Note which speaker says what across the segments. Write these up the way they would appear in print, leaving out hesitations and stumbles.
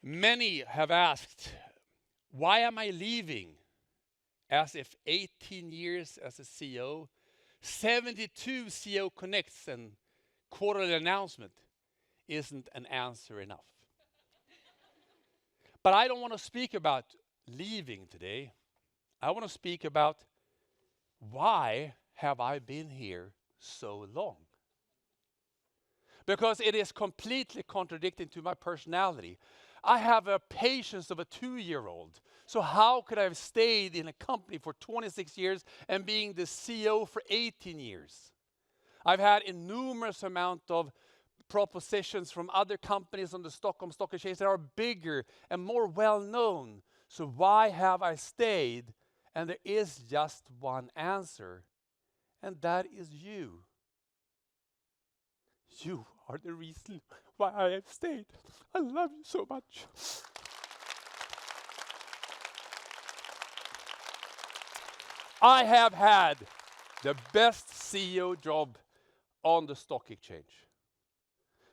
Speaker 1: Many have asked, why am I leaving? As if 18 years as a CEO, 72 CEO Connects and quarterly announcement isn't an answer enough. But I don't want to speak about leaving today. I want to speak about why have I been here so long? Because it is completely contradicting to my personality. I have a patience of a 2-year-old. So how could I have stayed in a company for 26 years and being the CEO for 18 years? I've had a numerous amount of propositions from other companies on the Stockholm Stock Exchange that are bigger and more well-known. So why have I stayed? And there is just one answer, and that is you. You are the reason why I have stayed. I love you so much. I have had the best CEO job on the stock exchange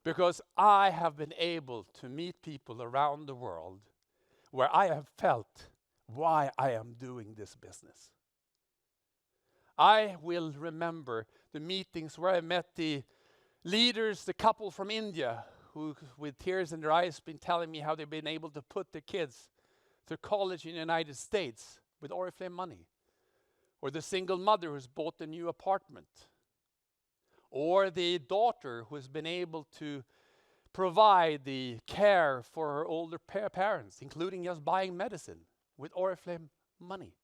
Speaker 1: because I have been able to meet people around the world where I have felt why I am doing this business. I will remember the meetings where I met the leaders, the couple from India, who with tears in their eyes been telling me how they've been able to put their kids through college in the United States with Oriflame money. Or the single mother who's bought a new apartment. Or the daughter who's been able to provide the care for her older parents, including just buying medicine with Oriflame money.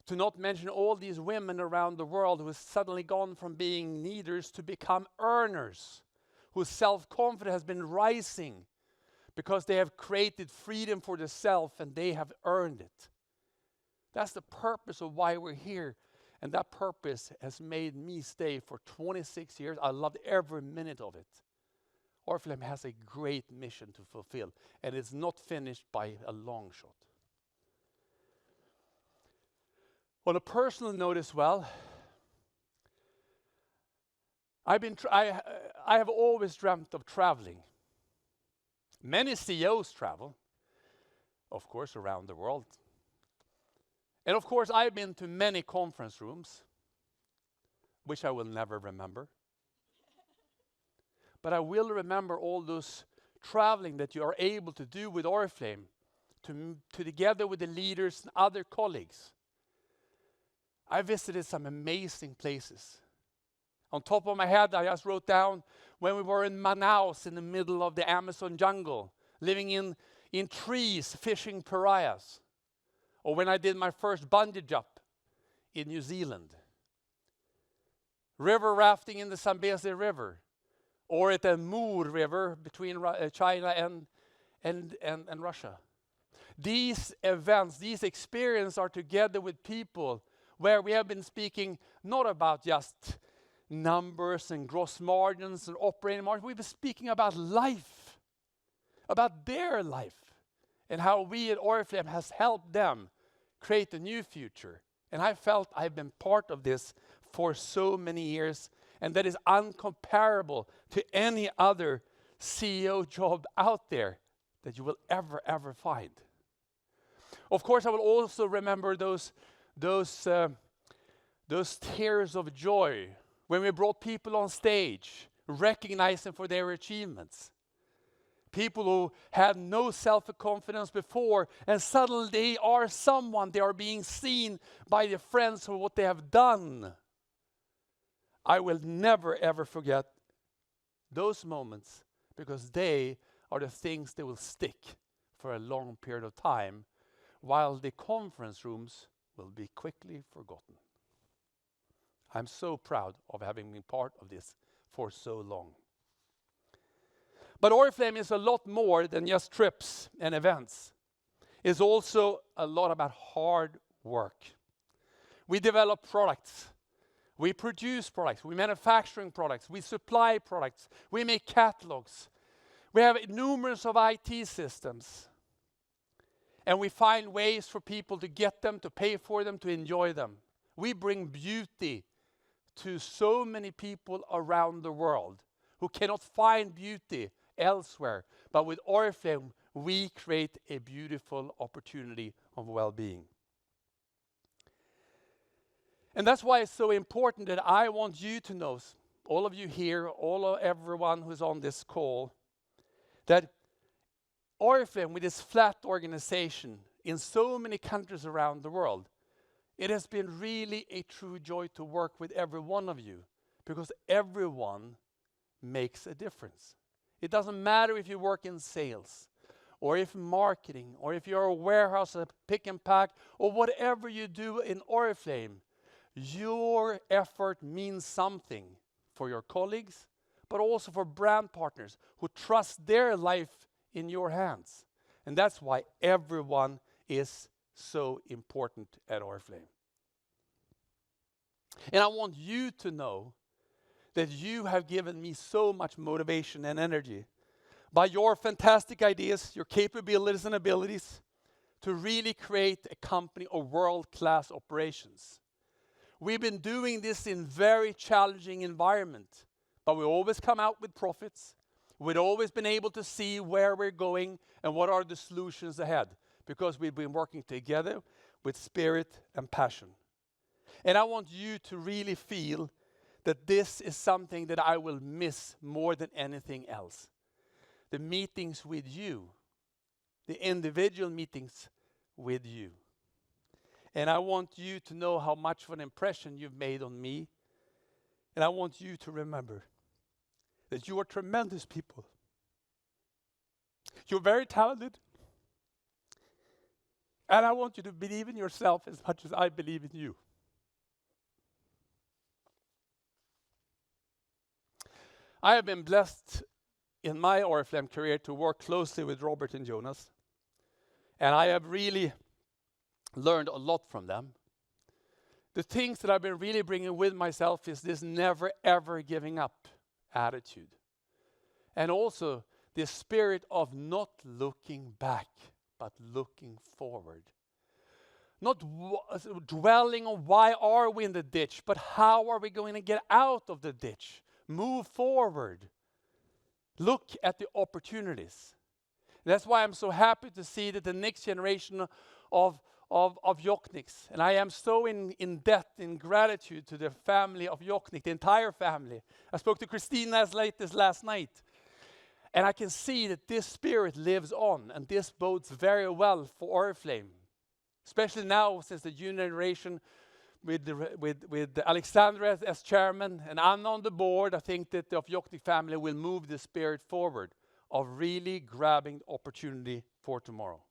Speaker 1: To not mention all these women around the world who have suddenly gone from being needers to become earners, whose self-confidence has been rising because they have created freedom for themselves and they have earned it. That's the purpose of why we're here. And that purpose has made me stay for 26 years. I loved every minute of it. Oriflame has a great mission to fulfill, and it's not finished by a long shot. On a personal note as well, I have always dreamt of traveling. Many CEOs travel, of course, around the world. And of course, I've been to many conference rooms, which I will never remember. But I will remember all those traveling that you are able to do with Oriflame, to together with the leaders and other colleagues. I visited some amazing places. On top of my head, I just wrote down when we were in Manaus in the middle of the Amazon jungle, living in trees, fishing pariahs. Or when I did my first bungee jump in New Zealand. River rafting in the Zambezi River. Or at the Amur River between China and Russia. These events, these experiences are together with people where we have been speaking not about just numbers and gross margins and operating margins. We've been speaking about life, about their life, and how we at Oriflame has helped them create a new future. And I felt I've been part of this for so many years, and that is uncomparable to any other CEO job out there that you will ever find. Of course, I will also remember those tears of joy when we brought people on stage, recognized them for their achievements. People who had no self-confidence before, and suddenly they are someone. They are being seen by their friends for what they have done. I will never ever forget those moments, because they are the things that will stick for a long period of time, while the conference rooms will be quickly forgotten. I'm so proud of having been part of this for so long. But Oriflame is a lot more than just trips and events. It's also a lot about hard work. We develop products. We produce products. We manufacture products. We supply products. We make catalogs. We have numerous of IT systems. And we find ways for people to get them, to pay for them, to enjoy them. We bring beauty to so many people around the world who cannot find beauty elsewhere. But with Oriflame, we create a beautiful opportunity of well-being. And that's why it's so important that I want you to know, all of you here, everyone who's on this call, that Oriflame, with this flat organization in so many countries around the world, it has been really a true joy to work with every one of you, because everyone makes a difference. It doesn't matter if you work in sales, or if marketing, or if you're a warehouse, a pick and pack, or whatever you do in Oriflame, your effort means something for your colleagues, but also for brand partners who trust their life in your hands. And that's why everyone is so important at Oriflame. And I want you to know that you have given me so much motivation and energy by your fantastic ideas, your capabilities and abilities to really create a company of world-class operations. We've been doing this in very challenging environment, but we always come out with profits. We've always been able to see where we're going and what are the solutions ahead, because we've been working together with spirit and passion. And I want you to really feel that this is something that I will miss more than anything else. The meetings with you, the individual meetings with you. And I want you to know how much of an impression you've made on me. And I want you to remember that you are tremendous people. You're very talented. And I want you to believe in yourself as much as I believe in you. I have been blessed in my Oriflame career to work closely with Robert and Jonas. And I have really learned a lot from them. The things that I've been really bringing with myself is this never ever giving up attitude. And also this spirit of not looking back, but looking forward. Not dwelling on why are we in the ditch, but how are we going to get out of the ditch? Move forward. Look at the opportunities. That's why I'm so happy to see that the next generation of Jocknicks, and I am so in debt, in gratitude to the family of Jocknick, the entire family. I spoke to Christina as late as last night, and I can see that this spirit lives on, and this bodes very well for Oriflame, especially now since the new generation with Alexandra as chairman and Anna on the board. I think that the Jocknick family will move the spirit forward of really grabbing the opportunity for tomorrow.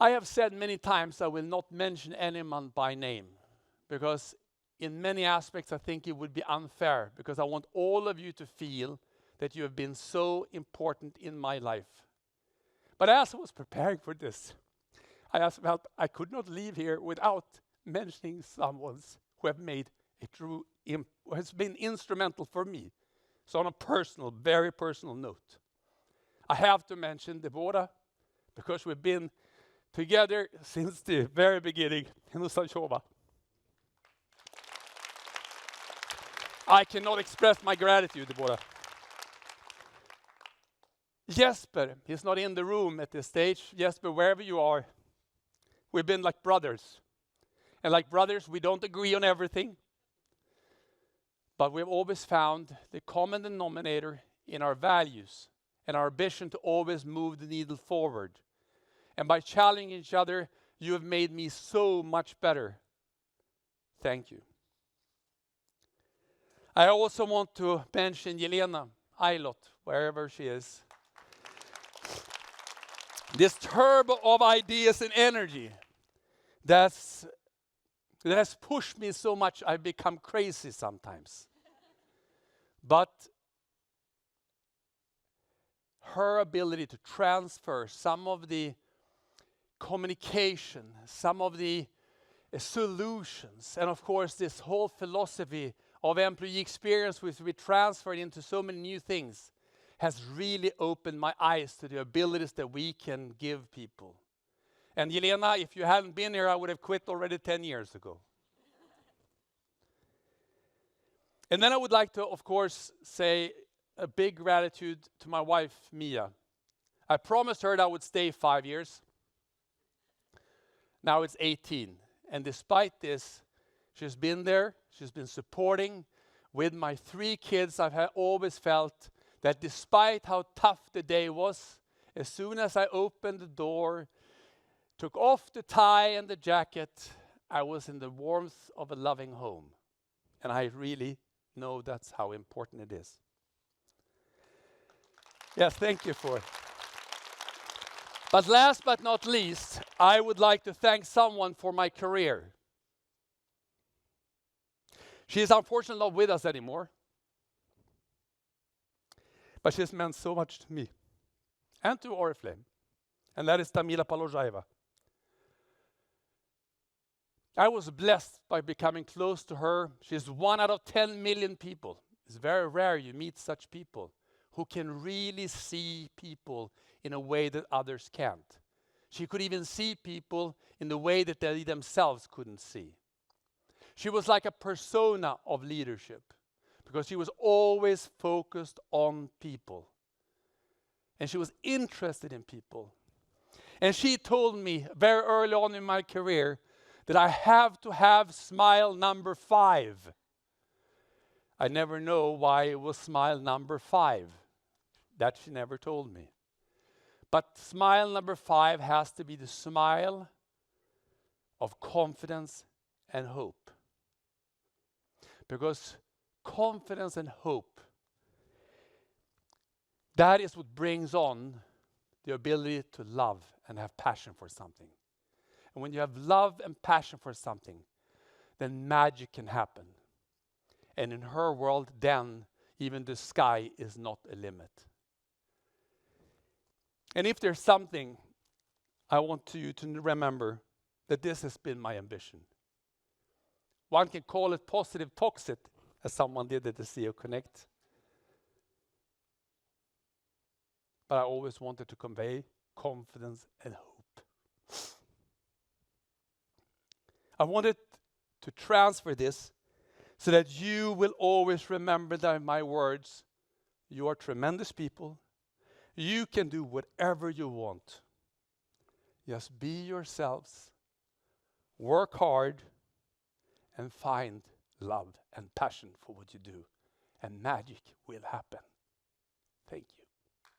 Speaker 1: I have said many times I will not mention anyone by name, because in many aspects I think it would be unfair, because I want all of you to feel that you have been so important in my life. But as I was preparing for this, I felt I could not leave here without mentioning someone who have made a true who has been instrumental for me. So on a personal, very personal note, I have to mention Deborah, because we've been together since the very beginning in Usanchova. I cannot express my gratitude, Deborah. Jesper, he's not in the room at this stage. Jesper, wherever you are, we've been like brothers. And like brothers, we don't agree on everything. But we've always found the common denominator in our values and our ambition to always move the needle forward. And by challenging each other, you have made me so much better. Thank you. I also want to mention Jelena Eilot, wherever she is. This turbo of ideas and energy that has pushed me so much I've become crazy sometimes. But her ability to transfer some of the communication, some of the solutions, and of course this whole philosophy of employee experience which we transferred into so many new things has really opened my eyes to the abilities that we can give people. And Jelena, if you hadn't been here, I would have quit already 10 years ago. And then I would like to, of course, say a big gratitude to my wife, Mia. I promised her that I would stay 5 years. Now it's 18. And despite this, she's been there. She's been supporting. With my 3 kids, I've always felt that despite how tough the day was, as soon as I opened the door, took off the tie and the jacket, I was in the warmth of a loving home. And I really know that's how important it is. Yes, thank you for it. But last but not least, I would like to thank someone for my career. She is unfortunately not with us anymore. But she has meant so much to me and to Oriflame. And that is Tamila Palozhaeva. I was blessed by becoming close to her. She's 1 out of 10 million people. It's very rare you meet such people who can really see people in a way that others can't. She could even see people in the way that they themselves couldn't see. She was like a persona of leadership because she was always focused on people. And she was interested in people. And she told me very early on in my career that I have to have smile number 5. I never know why it was smile number 5. That she never told me. But smile number 5 has to be the smile of confidence and hope. Because confidence and hope, that is what brings on the ability to love and have passion for something. And when you have love and passion for something, then magic can happen. And in her world, then even the sky is not a limit. And if there's something I want you to remember, that this has been my ambition. One can call it positive toxic, as someone did at the CEO Connect. But I always wanted to convey confidence and hope. I wanted to transfer this so that you will always remember that my words, you are tremendous people. You can do whatever you want. Just be yourselves, work hard, and find love and passion for what you do. And magic will happen. Thank you.